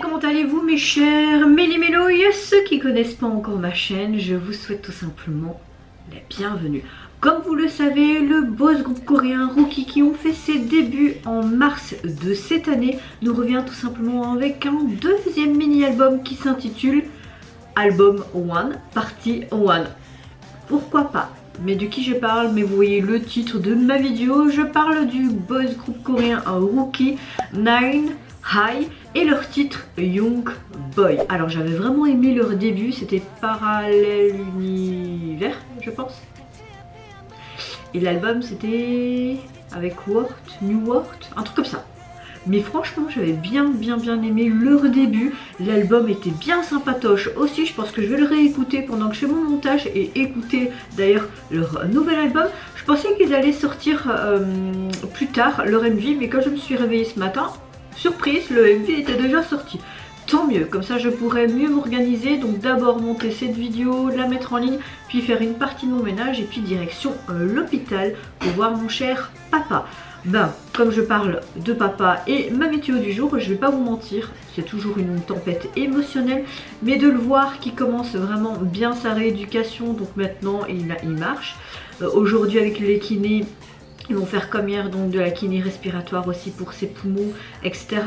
comment allez-vous mes chers méli-mélo? Ceux qui connaissent pas encore ma chaîne, je vous souhaite tout simplement la bienvenue. Comme vous le savez, le boss groupe coréen Rookie qui ont fait ses débuts en mars de cette année nous revient tout simplement avec un deuxième mini-album qui s'intitule Album 1, Partie 1. Pourquoi pas? Mais de qui je parle? Mais vous voyez le titre de ma vidéo, je parle du boss groupe coréen Rookie 9 High et leur titre Young Boy. Alors j'avais vraiment aimé leur début, c'était Parallèle Univers je pense. Et l'album c'était avec World, New World, un truc comme ça. Mais franchement j'avais bien aimé leur début. L'album était bien sympatoche aussi. Je pense que je vais le réécouter pendant que je fais mon montage et écouter d'ailleurs leur nouvel album. Je pensais qu'ils allaient sortir plus tard leur MV, mais quand je me suis réveillée ce matin, surprise, le MV était déjà sorti. Tant mieux, comme ça je pourrais mieux m'organiser. Donc d'abord monter cette vidéo, la mettre en ligne, puis faire une partie de mon ménage et puis direction l'hôpital pour voir mon cher papa. Ben, comme je parle de papa et ma météo du jour, je vais pas vous mentir, c'est toujours une tempête émotionnelle, mais de le voir qui commence vraiment bien sa rééducation, donc maintenant il marche. Aujourd'hui avec les kinés, ils vont faire comme hier, donc de la kiné respiratoire aussi pour ses poumons, etc.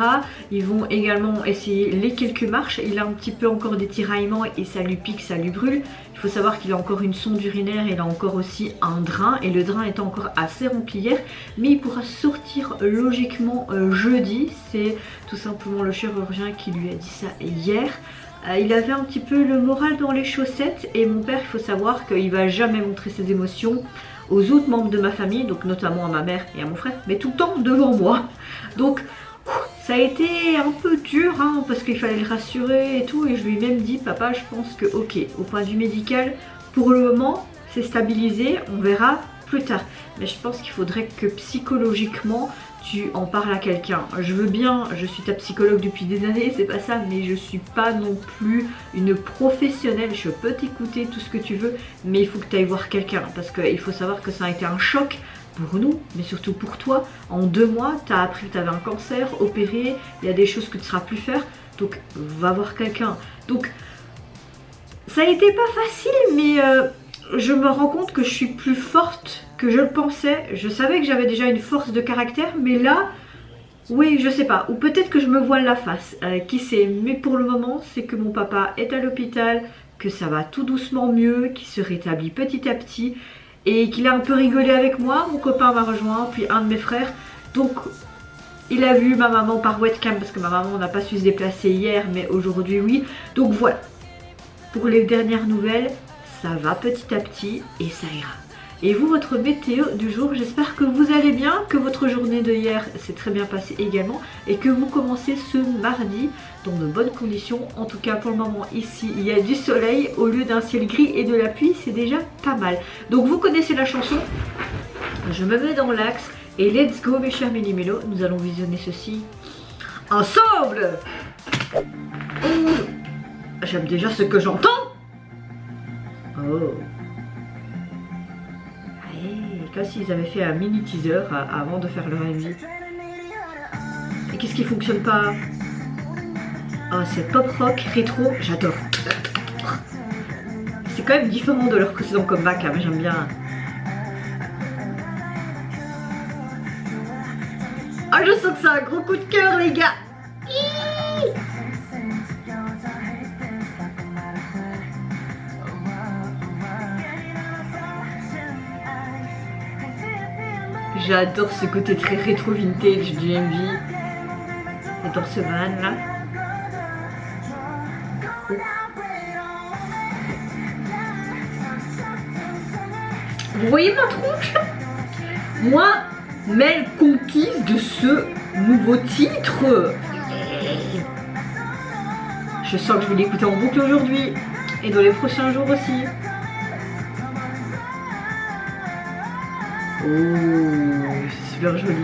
Ils vont également essayer les quelques marches. Il a un petit peu encore des tiraillements et ça lui pique, ça lui brûle. Il faut savoir qu'il a encore une sonde urinaire, il a encore aussi un drain. Et le drain est encore assez rempli hier. Mais il pourra sortir logiquement jeudi. C'est tout simplement le chirurgien qui lui a dit ça hier. Il avait un petit peu le moral dans les chaussettes. Et mon père, il faut savoir qu'il va jamais montrer ses émotions aux autres membres de ma famille, donc notamment à ma mère et à mon frère, mais tout le temps devant moi. Donc ça a été un peu dur hein, parce qu'il fallait le rassurer et tout, et je lui ai même dit papa, je pense que ok, au point de vue médical pour le moment c'est stabilisé, on verra plus tard, mais je pense qu'il faudrait que psychologiquement tu en parles à quelqu'un. Je veux bien, je suis ta psychologue depuis des années, c'est pas ça, mais je suis pas non plus une professionnelle. Je peux t'écouter tout ce que tu veux, mais il faut que tu ailles voir quelqu'un, parce qu'il faut savoir que ça a été un choc pour nous, mais surtout pour toi. En 2 mois, tu as appris que tu avais un cancer, opéré, il y a des choses que tu ne sauras plus faire, donc va voir quelqu'un. Donc ça a été pas facile, mais je me rends compte que je suis plus forte que je le pensais. Je savais que j'avais déjà une force de caractère, mais là, oui, je sais pas. Ou peut-être que je me voile la face, qui sait. Mais pour le moment, c'est que mon papa est à l'hôpital, que ça va tout doucement mieux, qu'il se rétablit petit à petit, et qu'il a un peu rigolé avec moi. Mon copain m'a rejoint, puis un de mes frères. Donc, il a vu ma maman par webcam, parce que ma maman n'a pas su se déplacer hier, mais aujourd'hui, oui. Donc voilà. Pour les dernières nouvelles, ça va petit à petit, et ça ira. Et vous, votre météo du jour, j'espère que vous allez bien, que votre journée de hier s'est très bien passée également et que vous commencez ce mardi dans de bonnes conditions. En tout cas pour le moment ici il y a du soleil au lieu d'un ciel gris et de la pluie, c'est déjà pas mal. Donc vous connaissez la chanson, je me mets dans l'axe et let's go mes chers méli-mélo, nous allons visionner ceci ensemble. Oh, j'aime déjà ce que j'entends. Oh, comme s'ils avaient fait un mini teaser avant de faire leur MV. Et qu'est-ce qui fonctionne pas? Ah, c'est pop rock rétro, j'adore. C'est quand même différent de leur précédent comeback, hein, mais j'aime bien. Ah, je sens que c'est un gros coup de cœur les gars. J'adore ce côté très rétro vintage du MV. J'adore ce van là. Oh. Vous voyez ma tronche? Moi, Mel conquise de ce nouveau titre. Je sens que je vais l'écouter en boucle aujourd'hui et dans les prochains jours aussi. Oh, c'est super joli.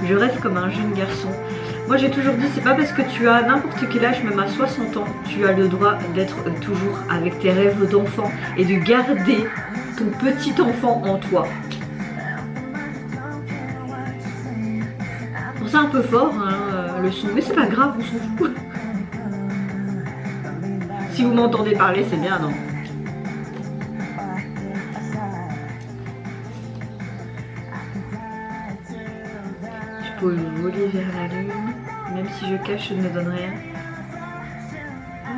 Je rêve comme un jeune garçon. Moi j'ai toujours dit, c'est pas parce que tu as n'importe quel âge, même à 60 ans, tu as le droit d'être toujours avec tes rêves d'enfant et de garder ton petit enfant en toi. ça un peu fort, hein, le son, mais c'est pas grave, on s'en fout. Si vous m'entendez parler, c'est bien, non? Je peux voler vers la lune, même si je cache, je ne me donne rien.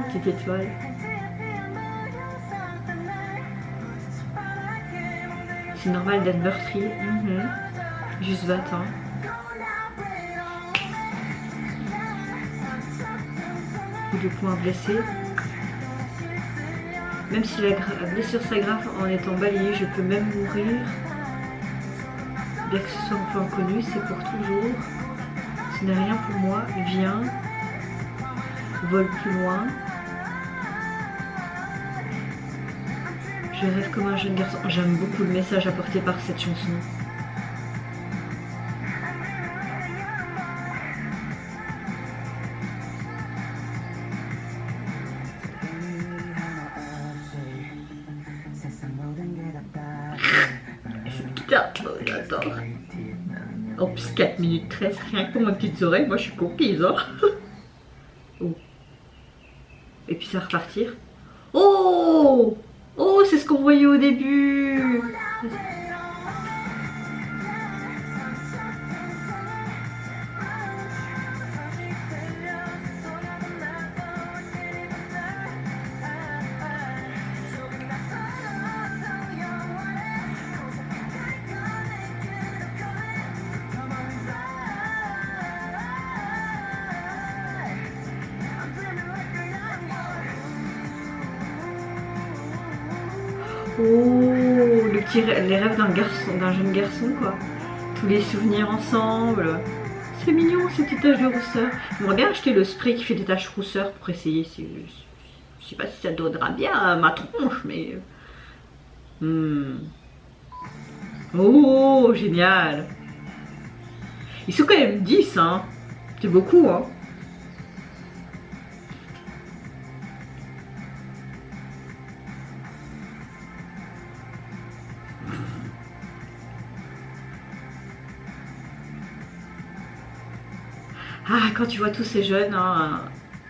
Petite étoile. C'est normal d'être meurtri. Juste va-t'en. Coup de poing blessé. Même si la blessure s'aggrave en étant balayée, je peux même mourir. Bien que ce soit un peu inconnu, c'est pour toujours. Ce n'est rien pour moi. Viens. Vole plus loin. Je rêve comme un jeune garçon. J'aime beaucoup le message apporté par cette chanson. Cette guitare, j'adore. En plus 4 minutes 13, rien que pour mes petites oreilles, moi je suis conquise. Hein. Oh. Et puis ça va repartir. Oh! Oh, c'est ce qu'on voyait au début. Oh, les rêves d'un jeune garçon quoi. Tous les souvenirs ensemble. C'est mignon ces petites taches de rousseur. J'aimerais bien acheter le spray qui fait des taches rousseur pour essayer. Je sais pas si ça donnera bien à ma tronche, mais. Oh, génial. Ils sont quand même 10, hein. C'est beaucoup, hein. Ah, quand tu vois tous ces jeunes, hein,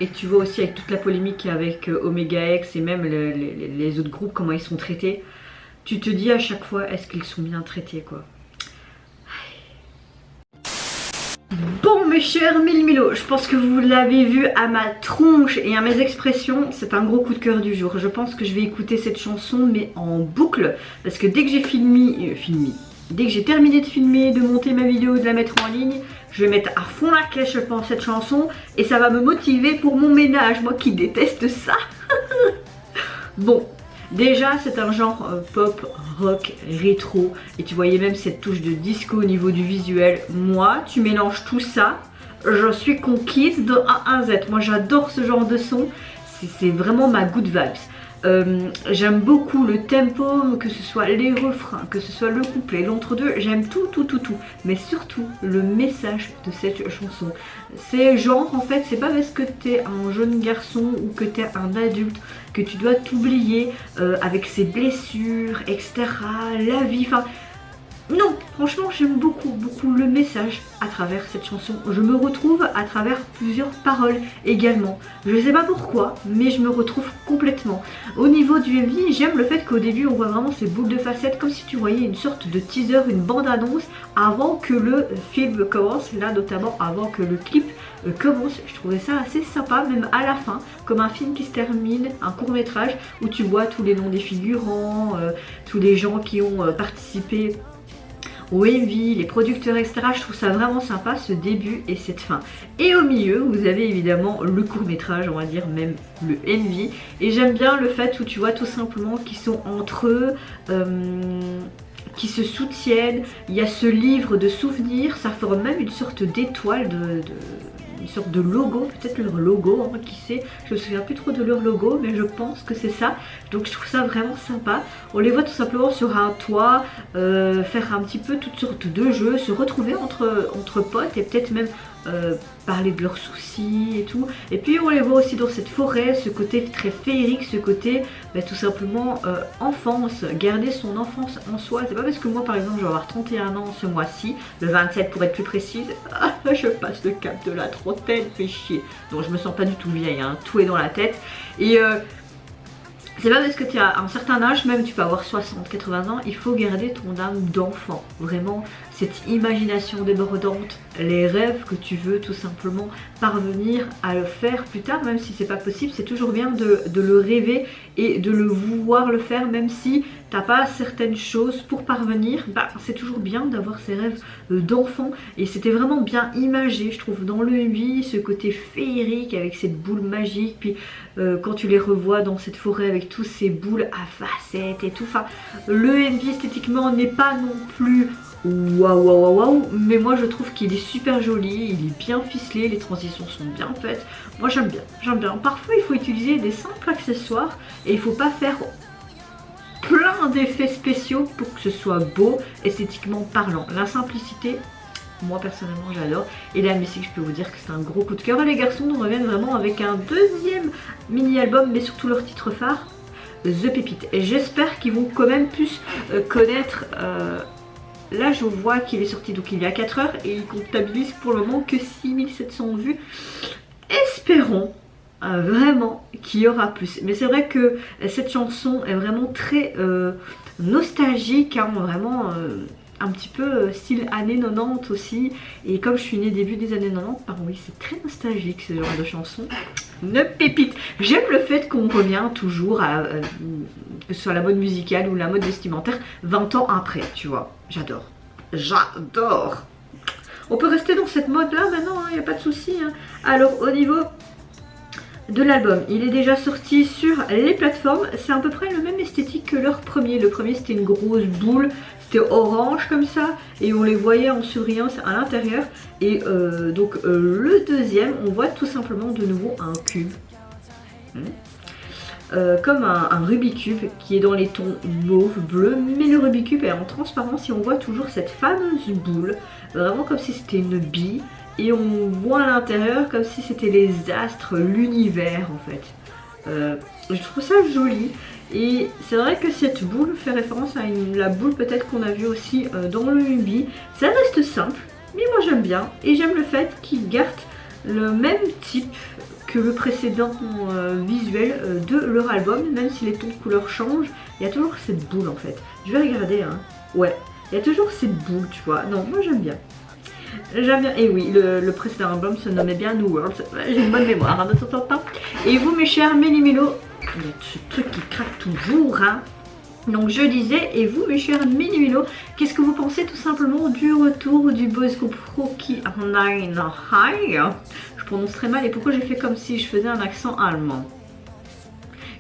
et tu vois aussi avec toute la polémique avec Omega X et même les autres groupes, comment ils sont traités, tu te dis à chaque fois, est-ce qu'ils sont bien traités, quoi. Bon mes chers Mille-Milo, je pense que vous l'avez vu à ma tronche et à mes expressions, c'est un gros coup de cœur du jour. Je pense que je vais écouter cette chanson mais en boucle, parce que dès que j'ai dès que j'ai terminé de filmer, de monter ma vidéo, de la mettre en ligne, je vais mettre à fond la caisse, je pense, cette chanson, et ça va me motiver pour mon ménage, moi qui déteste ça. Bon, déjà c'est un genre pop, rock, rétro, et tu voyais même cette touche de disco au niveau du visuel. Moi, tu mélanges tout ça, je suis conquise de A à Z. Moi j'adore ce genre de son, c'est vraiment ma good vibes. J'aime beaucoup le tempo, que ce soit les refrains, que ce soit le couplet, l'entre-deux, j'aime tout, mais surtout le message de cette chanson. C'est genre en fait, c'est pas parce que t'es un jeune garçon ou que t'es un adulte que tu dois t'oublier avec ses blessures, etc., la vie, enfin... Non, franchement j'aime beaucoup le message à travers cette chanson. Je me retrouve à travers plusieurs paroles également. Je sais pas pourquoi, mais je me retrouve complètement. Au niveau du MV, j'aime le fait qu'au début on voit vraiment ces boules de facettes, comme si tu voyais une sorte de teaser, une bande-annonce avant que le film commence, là notamment avant que le clip commence. Je trouvais ça assez sympa, même à la fin, comme un film qui se termine, un court-métrage où tu vois tous les noms des figurants, tous les gens qui ont participé au MV, les producteurs, etc. Je trouve ça vraiment sympa, ce début et cette fin. Et au milieu, vous avez évidemment le court-métrage, on va dire même le MV. Et j'aime bien le fait où tu vois tout simplement qu'ils sont entre eux, qui se soutiennent. Il y a ce livre de souvenirs, ça forme même une sorte d'étoile, une sorte de logo, peut-être leur logo, hein, qui sait, je me souviens plus trop de leur logo, mais je pense que c'est ça. Donc je trouve ça vraiment sympa. On les voit tout simplement sur un toit, faire un petit peu toutes sortes de jeux, se retrouver entre potes et peut-être même parler de leurs soucis et tout. Et puis on les voit aussi dans cette forêt, ce côté très féerique, ce côté tout simplement enfance, garder son enfance en soi. C'est pas parce que moi par exemple je vais avoir 31 ans ce mois-ci, le 27 pour être plus précise, je passe le cap de la trentaine, fait chier. Donc je me sens pas du tout vieille, hein, tout est dans la tête. Et c'est pas parce que tu as un certain âge, même tu peux avoir 60, 80 ans, il faut garder ton âme d'enfant. Vraiment, cette imagination débordante, les rêves que tu veux tout simplement parvenir à le faire plus tard, même si c'est pas possible, c'est toujours bien de le rêver et de le vouloir le faire, même si t'as pas certaines choses pour parvenir, c'est toujours bien d'avoir ces rêves d'enfant. Et c'était vraiment bien imagé, je trouve, dans le MV, ce côté féerique avec cette boule magique, puis quand tu les revois dans cette forêt avec tous ces boules à facettes et tout, enfin, le MV esthétiquement n'est pas non plus waouh waouh waouh, mais moi je trouve qu'il est super joli, il est bien ficelé, les transitions sont bien faites, moi j'aime bien, j'aime bien. Parfois il faut utiliser des simples accessoires et il faut pas faire plein d'effets spéciaux pour que ce soit beau, esthétiquement parlant. La simplicité, moi personnellement j'adore. Et la musique, je peux vous dire que c'est un gros coup de cœur. Et les garçons nous reviennent vraiment avec un deuxième mini-album, mais surtout leur titre phare, The Pépite. Et j'espère qu'ils vont quand même plus connaître... Là je vois qu'il est sorti donc il y a 4 heures et il comptabilise pour le moment que 6700 vues. Espérons vraiment qu'il y aura plus. Mais c'est vrai que cette chanson est vraiment très nostalgique, hein, vraiment un petit peu style années 90 aussi. Et comme je suis née début des années 90, oui, c'est très nostalgique ce genre de chanson. Une pépite. J'aime le fait qu'on revient toujours à que ce soit la mode musicale ou la mode vestimentaire 20 ans après, tu vois. J'adore. J'adore. On peut rester dans cette mode là maintenant, il n'y a pas de souci. Hein. Alors au niveau de l'album, il est déjà sorti sur les plateformes. C'est à peu près le même esthétique que leur premier. Le premier c'était une grosse boule, c'était orange comme ça et on les voyait en souriant à l'intérieur. Et donc le deuxième, on voit tout simplement de nouveau un cube. Comme un Rubik's Cube qui est dans les tons mauve, bleu, mais le Rubik's Cube est en transparence et on voit toujours cette fameuse boule, vraiment comme si c'était une bille. Et on voit à l'intérieur comme si c'était les astres, l'univers en fait. Je trouve ça joli. Et c'est vrai que cette boule fait référence à la boule peut-être qu'on a vue aussi dans le MV. Ça reste simple, mais moi j'aime bien. Et j'aime le fait qu'ils gardent le même type que le précédent visuel de leur album. Même si les tons de couleur changent, il y a toujours cette boule en fait. Je vais regarder, hein. Ouais, il y a toujours cette boule, tu vois. Non, moi j'aime bien. J'aime bien, et oui, le précédent album se nommait bien New World. J'ai une bonne mémoire, hein, de temps en temps. Et vous, mes chers Méli-Mélo, il y a ce truc qui craque toujours, hein. Donc je disais, et vous, mes chers Méli-Mélo, qu'est-ce que vous pensez tout simplement du retour du boys group Rookie Nine High? Je prononce très mal, et pourquoi j'ai fait comme si je faisais un accent allemand?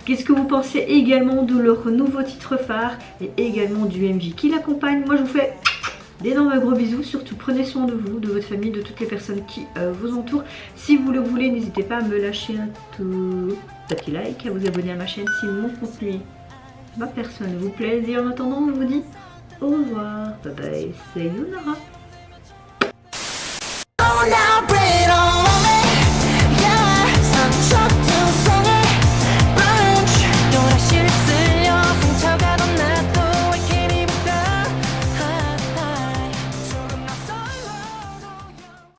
Qu'est-ce que vous pensez également de leur nouveau titre phare et également du MV qui l'accompagne? Moi, je vous fais d'énormes gros bisous, surtout prenez soin de vous, de votre famille, de toutes les personnes qui vous entourent. Si vous le voulez, n'hésitez pas à me lâcher un tout petit like, à vous abonner à ma chaîne si mon contenu, ma personne vous plaise. Et en attendant, je vous dis au revoir, bye bye, sayonara.